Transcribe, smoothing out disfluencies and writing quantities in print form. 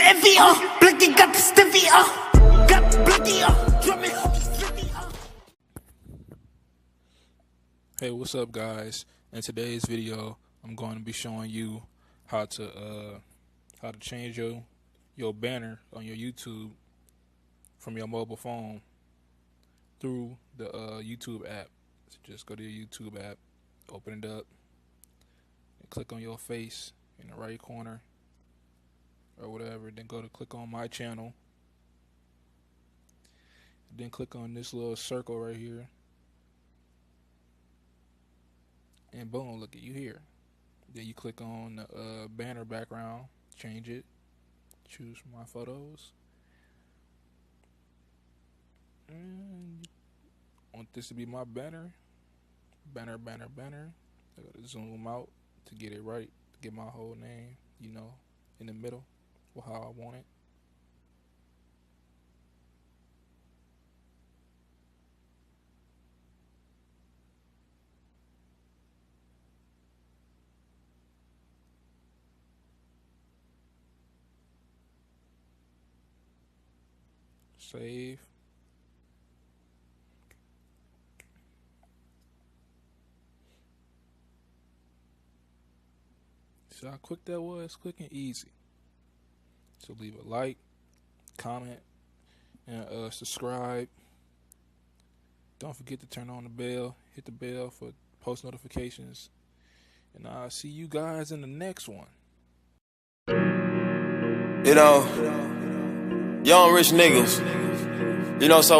Evia, Blicky got the stevia, got Blicky drumming on the stevia. Hey, what's up, guys? In today's video, I'm going to be showing you how to change your banner on your YouTube from your mobile phone through the YouTube app. So just go to your YouTube app, open it up, and click on your face in the right corner or whatever. Then go to click on my channel. Then click on this little circle right here. And boom, look at you here. Then you click on the banner background, change it, choose my photos. And I want this to be my banner. Banner. I gotta zoom out to get it right, to get my whole name, in the middle, or how I want it. Save. See how quick that was? Quick and easy. So leave a like, comment, and subscribe. Don't forget to turn on the bell. Hit the bell for post notifications. And I'll see you guys in the next one. Young rich niggas, so